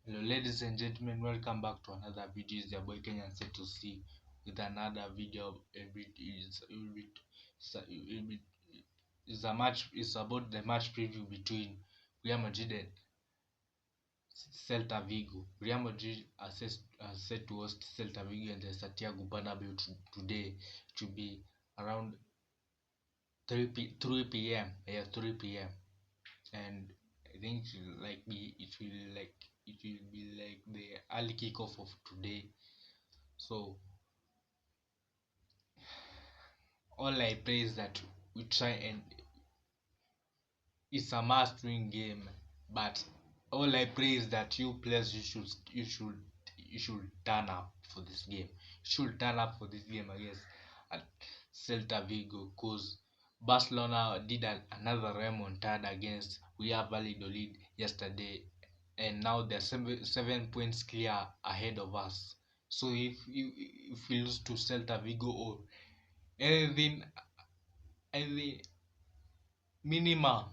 Hello, ladies and gentlemen, welcome back to another video. It's your boy Kenyan set to see with another video. It's a match. It's about the match preview between Real Madrid and Celta Vigo. Real Madrid are set to host Celta Vigo in the Santiago Bernabeu today. To be around 3 p.m. Yeah, 3 p.m. And I think it will be like the early kickoff of today. So all I pray is that we try, and it's a must-win game. But all I pray is that you players you should turn up for this game. You should turn up for this game against at Celta Vigo, because Barcelona did another remontada against Real Valladolid yesterday, and now they're 7 points clear ahead of us. So if we lose to Celta Vigo or anything, anything minimum,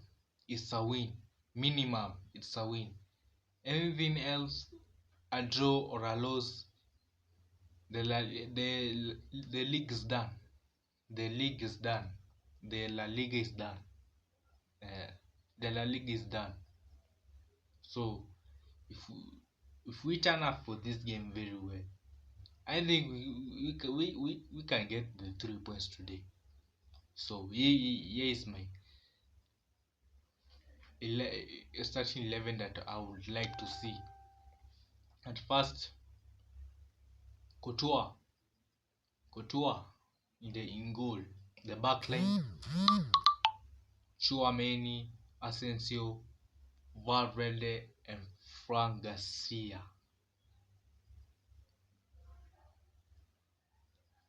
it's a win. Minimum, it's a win. Anything else, a draw or a loss, the league is done. The league is done. The La Liga is done. Uh, the La Liga is done. So if we turn up for this game very well, I think we can get the 3 points today. So here is my starting 11 that I would like to see. At first, Couture, Couture in goal. The back line: Chouameni, Asensio, Valverde, and Frank Garcia.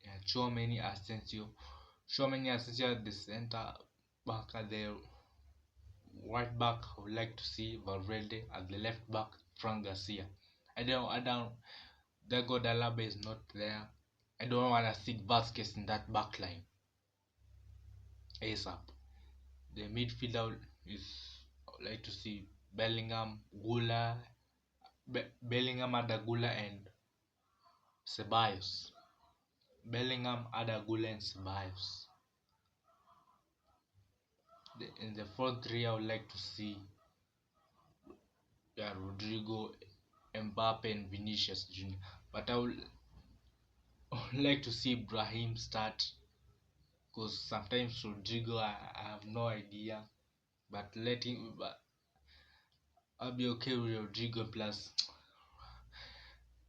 Yeah, Chouameni, Asensio at the center back. At the right back, I would like to see Valverde. At the left back, Frank Garcia. I don't. Dago Dalaba is not there. I don't want to see Vasquez in that back line ASAP. The midfielder is, I would like to see Bellingham, Bellingham, Adagula, and Ceballos. Bellingham, Adagula, and Ceballos. In the front three, I would like to see Rodrigo, Mbappe, and Vinicius Jr. But I would like to see Brahim start, because sometimes Rodrigo, I have no idea. But I'll be okay with Rodrigo. Plus,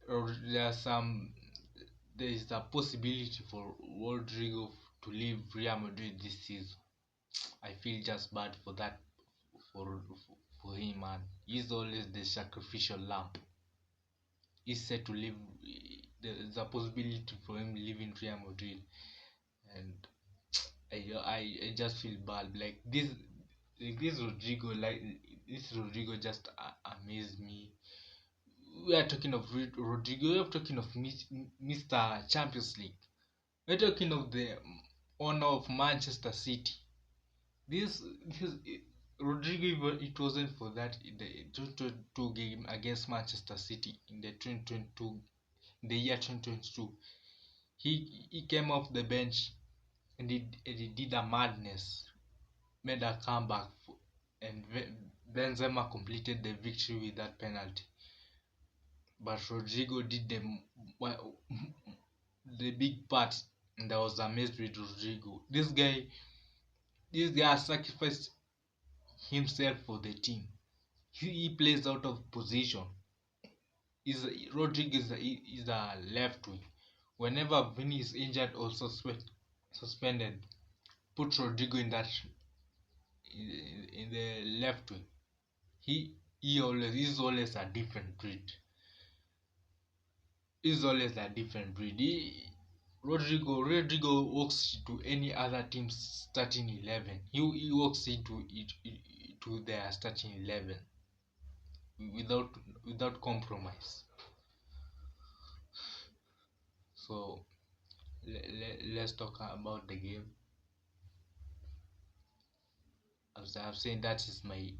there's there is a possibility for Rodrigo to leave Real Madrid this season. I feel just bad for that, for for him, man. He's always the sacrificial lamb. He's set to leave. There's a possibility for him leaving Real Madrid, and I just feel bad. Like this Rodrigo just amazed me. We are talking of Rodrigo. We are talking of Mr. Champions League. We're talking of the owner of Manchester City. This Rodrigo, it wasn't for that in the 2022 game against Manchester City in the 2022, in the year 2022. He came off the bench, and he did a madness, made a comeback, and Benzema completed the victory with that penalty. But Rodrigo did the big part, and I was amazed with Rodrigo. This guy has sacrificed himself for the team. He plays out of position. Rodrigo is a left wing. Whenever Vinny is injured or suspended, put Rodrigo in that in the left wing. He always is always a different breed. He's always a different breed. Rodrigo walks to any other team's starting 11. He walks to their starting 11 without compromise. So let's talk about the game. As I've said, that is my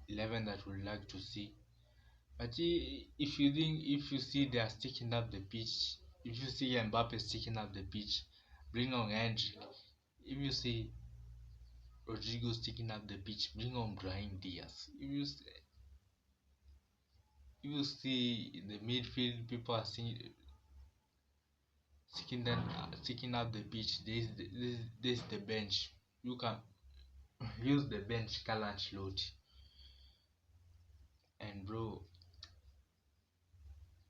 11 that I would like to see. But if you see they are sticking up the pitch, if you see Mbappe sticking up the pitch, bring on Hendrick. If you see Rodrigo sticking up the pitch, bring on Brahim Diaz. If you see the midfield, people are sticking up the pitch. This the bench. You can use the bench, Kalanch Loti. And bro,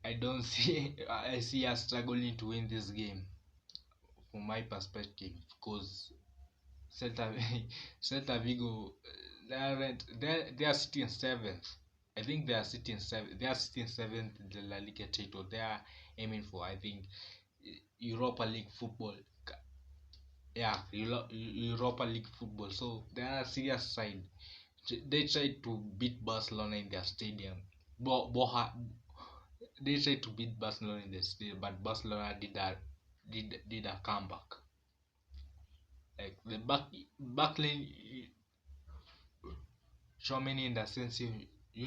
I don't see I see us struggling to win this game from my perspective because Celta Celta Vigo they are sitting seventh. I think they are sitting seventh. They are sitting seventh in the La Liga title. They are aiming for I think Europa League football. Yeah, Europa League football. So they are a serious side. They tried to beat Barcelona in their stadium. Boha, they tried to beat Barcelona in the stadium, but Barcelona did a comeback. Like the backline Germany in the sense you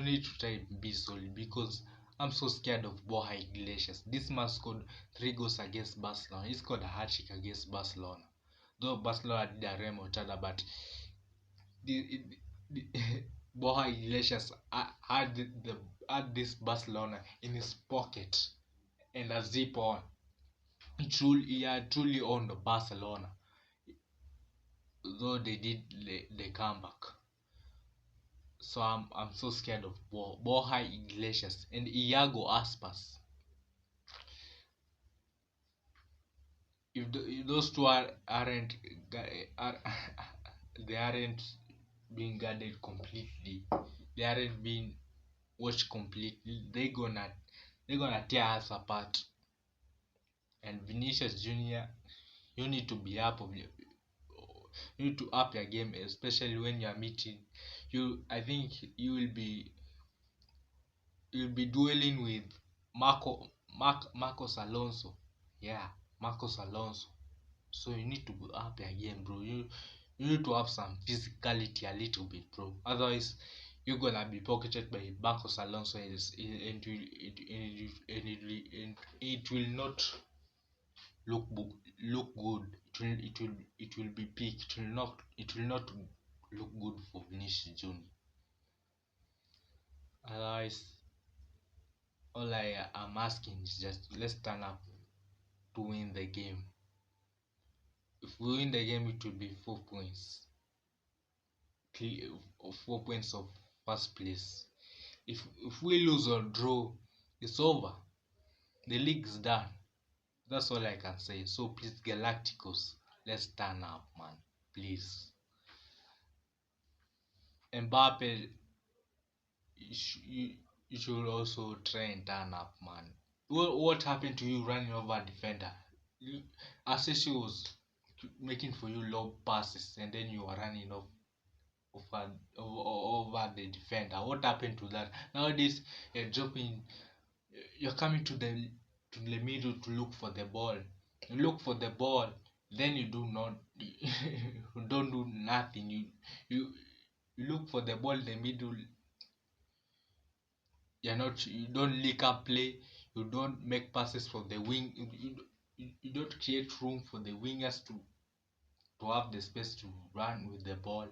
need to try and be solid because I'm so scared of Borja Iglesias. This man scored 3 goals against Barcelona. He scored a hat trick against Barcelona. Though Barcelona did a remontada, but the, the Borja Iglesias had this Barcelona in his pocket and a zip on. He had truly owned Barcelona, though they did the comeback. So I'm so scared of Borja Iglesias and Iago Aspas. If those two aren't are, they aren't being guarded completely, they aren't being watched completely, they're gonna tear us apart. And Vinicius Junior, you need to be you need to up your game, especially when you are meeting. I think you'll be dueling with Marcos Alonso. Yeah, Marcos Alonso. So you need to up your game, bro. You need to have some physicality a little bit, bro. Otherwise, you're gonna be pocketed by Marcos Alonso, it will not look look good. It will be peak. It will not look good for Vinicius Junior. Otherwise, all I am asking is just let's turn up to win the game. If we win the game, it will be 4 points. 4 points of first place. If we lose or draw, it's over. The league's done. That's all I can say. So please, Galacticos, let's turn up, man. Please. Mbappe, you, you should also try and turn up, man. What happened to you running over a defender? Assisi was making for you low passes and then you were running off over the defender. What happened to that? Nowadays, you're dropping, you're coming to the middle to look for the ball. You look for the ball, then you do not, you don't do nothing. You you look for the ball in the middle. You don't lick up play. You don't make passes for the wing. You don't create room for the wingers to have the space to run with the ball.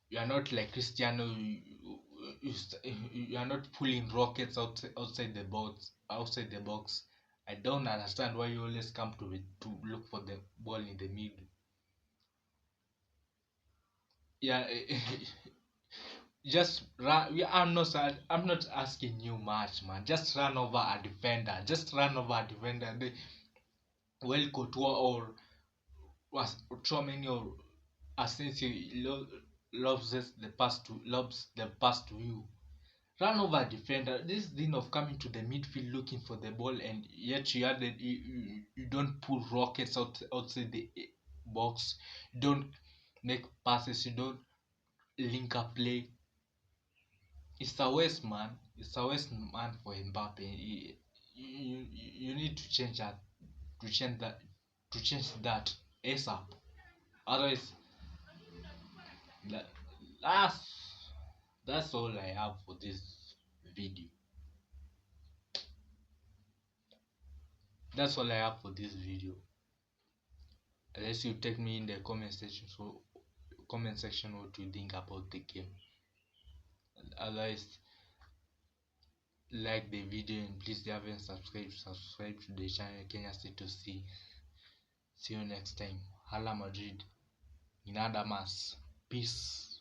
You are not like Cristiano. You are not pulling rockets outside the box. Outside the box. I don't understand why you always come to look for the ball in the middle. Yeah, just run. I'm not asking you much, man. Just run over a defender. Just run over a defender. Well, Couture or was Chouameni or Asensio loves the pass to you. Run over defender. This thing of coming to the midfield looking for the ball and yet you don't pull rockets outside the box. You don't make passes. You don't link up play. It's a waste, man. It's a waste, man, for Mbappe. You need to change that. To change that. To change that ASAP. Otherwise, that, that's that's all I have for this video. That's all I have for this video. Unless you take me in the comment section, what you think about the game. Otherwise, like the video, and please, if you haven't subscribe to the channel Kenya State to see you next time. Hala Madrid in Adamas. Peace.